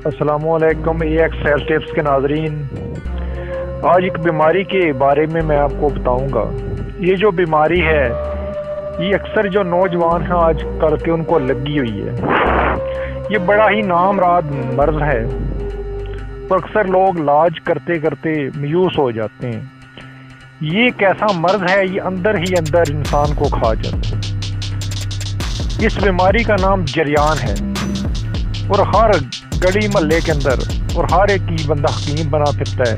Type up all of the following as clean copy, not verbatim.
अस्सलामुअलैकुम AX health tips के नाजरीन। आज एक बीमारी के बारे में मैं आपको बताऊंगा। ये जो बीमारी है ये अक्सर जो नौजवान हैं आज कल के उनको लगी हुई है। ये बड़ा ही नामराद मर्ज है और अक्सर लोग इलाज करते करते मायूस हो जाते हैं। ये एक ऐसा मर्ज है, ये अंदर ही अंदर इंसान को खा जाता है। इस बीमारी का नाम जरियान है और हर गली मोहल्ले के अंदर और हर एक ही बंदा हकीम बना फिरता है,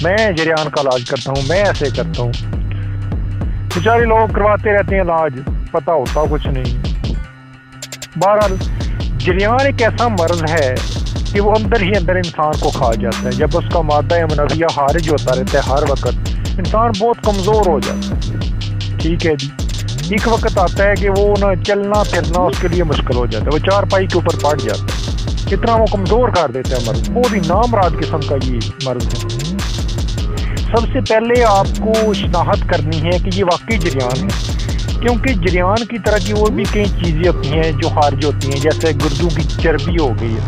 मैं जरियान का इलाज करता हूँ, मैं ऐसे करता हूँ। बेचारे लोग करवाते रहते हैं इलाज, पता होता कुछ नहीं। बहरहाल जरियान एक ऐसा मर्ज है कि वो अंदर ही अंदर इंसान को खा जाता है। जब उसका मादा मनविया हारिज होता रहता है हर वक्त, इंसान बहुत कमज़ोर हो जाता है। ठीक है जी, एक वक्त आता है कि वो ना चलना फिरना उसके लिए मुश्किल हो जाता है, वो चारपाई के ऊपर पड़ जाता है। इतना वो कमज़ोर कर देता है मर्ज। बहुत ही नामराद किस्म का ये मर्ज है। सबसे पहले आपको शनाख्त करनी है कि ये वाकई जरियान है, क्योंकि जरियान की तरह की और भी कई चीज़ें होती हैं जो खारिज होती हैं, जैसे गुर्दों की चर्बी हो गई है,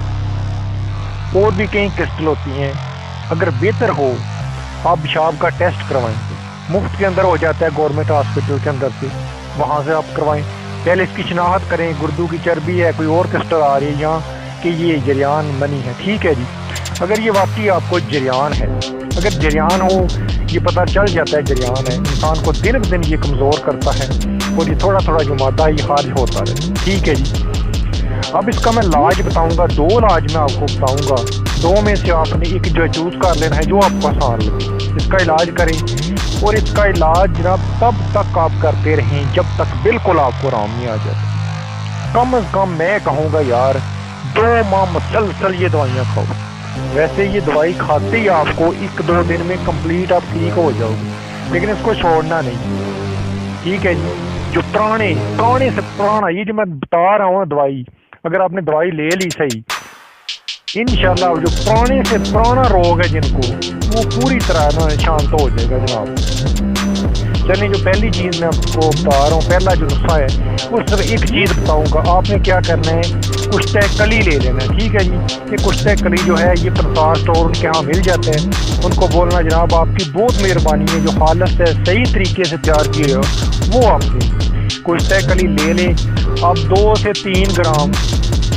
और भी कई क्रिस्टल होती हैं। अगर बेहतर हो आप पेशाब का टेस्ट करवाएं, मुफ्त के अंदर हो जाता है गवर्नमेंट हॉस्पिटल के अंदर से, वहाँ से आप करवाएं। पहले इसकी शनाख्त करें, गुर्दों की चर्बी है, कोई और क्रिस्टल आ रही है या कि ये जरियान बनी है। ठीक है जी, अगर ये वाकई आपको जरियान है, अगर जरियान हो, ये पता चल जाता है जरियान है, इंसान को दिन ब दिन ये कमज़ोर करता है और ये थोड़ा थोड़ा जो मादा ये खारिज होता रहे। ठीक है जी, अब इसका मैं इलाज बताऊंगा, 2 इलाज मैं आपको बताऊंगा। 2 में से आपने एक जो चूज कर लेना है जो आपको आसान लगे, इसका इलाज करें। और इसका इलाज जनाब तब तक आप करते रहें जब तक बिल्कुल आपको आराम नहीं आ जाता। कम अज़ कम मैं कहूँगा यार 2 माह मुसलसल ये दवाइयाँ खाओ। वैसे ये दवाई खाते ही आपको 1-2 दिन में कंप्लीट आप ठीक हो जाओगे, लेकिन इसको छोड़ना नहीं। ठीक है जी, जो पुराने से पुराना ये जो मैं बता रहा हूँ दवाई, अगर आपने दवाई ले ली सही, इंशाल्लाह जो पुराने से पुराना रोग है जिनको, वो पूरी तरह ना शांत हो जाएगा जनाब। चलिए, जो पहली चीज़ मैं आपको बता रहा हूँ, पहला जो नुस्खा है, उस तरह एक चीज़ बताऊँगा। आपने क्या करना है, कुश्ते कली ले लेना है। ठीक है जी, ये कुश्ते कली जो है ये पंसार स्टोर उनके यहाँ मिल जाते हैं। उनको बोलना जनाब आपकी बहुत मेहरबानी है, जो हालत से सही तरीके से तैयार किए हो वो आपने कुश्ते कली ले लें। आप 2 से 3 ग्राम,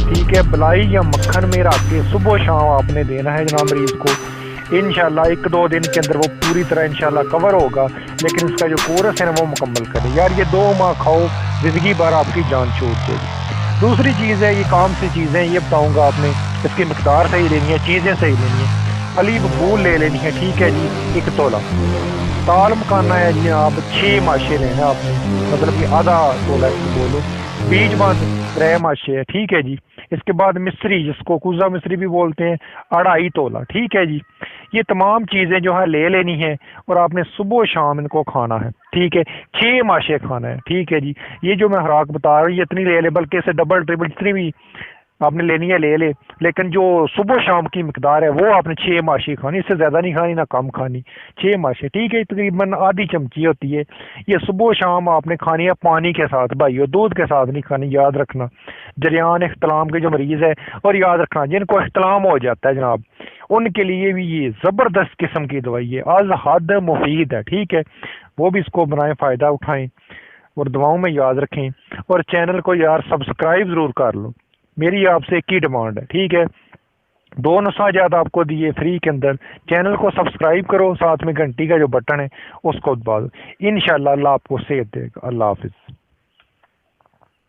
ठीक है, बलाई या मक्खन में रख के सुबह शाम आपने देना है जनाब मरीज को। इंशाल्लाह 1-2 दिन के अंदर वो पूरी तरह इंशाल्लाह कवर होगा, लेकिन इसका जो कोर्स है ना वो मुकम्मल करें यार। ये 2 माह खाओ, जिंदगी भर आपकी जान छूट जाएगी। दूसरी चीज़ है, ये काम सी चीज़ें ये बताऊंगा, आपने इसकी मिकदार सही लेनी है, चीज़ें सही लेनी है। अलीब फूल ले लेनी है। ठीक है जी, 1 तोला। ताल मकाना है जी, आप 6 माशे लेना है आपने, मतलब कि आधा तोला इसको बोलो। बीज बंद 3 माशे है। ठीक है जी, इसके बाद मिस्री, जिसको कुजा मिस्री भी बोलते हैं, 2.5 तोला। ठीक है जी, ये तमाम चीज़ें जो है ले लेनी है और आपने सुबह शाम इनको खाना है। ठीक है, 6 माशे खाना है। ठीक है जी, ये जो मैं खुराक बता रहा हूँ ये इतनी ले ले, बल्कि इससे डबल ट्रिपल जितनी भी आपने लेनी है ले ले, लेकिन जो सुबह शाम की मिकदार है वो आपने 6 माशे खानी, इससे ज़्यादा नहीं खानी ना कम खानी, 6 माशे। ठीक है, तकरीबन आधी चमची होती है। ये सुबह शाम आपने खानी है पानी के साथ भाइयों, दूध के साथ नहीं खानी, याद रखना। जरियान इख्तलाम के जो मरीज़ है, और याद रखना जिनको इख्तलाम हो जाता है जनाब, उनके लिए भी ये ज़बरदस्त किस्म की दवाई है, आज हद मुफीद है। ठीक है, वो भी इसको बनाएं, फ़ायदा उठाएं और दुआओं में याद रखें। और चैनल को यार सब्सक्राइब ज़रूर कर लो, मेरी आपसे एक ही डिमांड है। ठीक है, 2 नुस्खा आपको दिए फ्री के अंदर, चैनल को सब्सक्राइब करो, साथ में घंटी का जो बटन है उसको दबा दो। इंशाल्लाह अल्लाह आपको सेहत देगा। अल्लाह हाफिज़।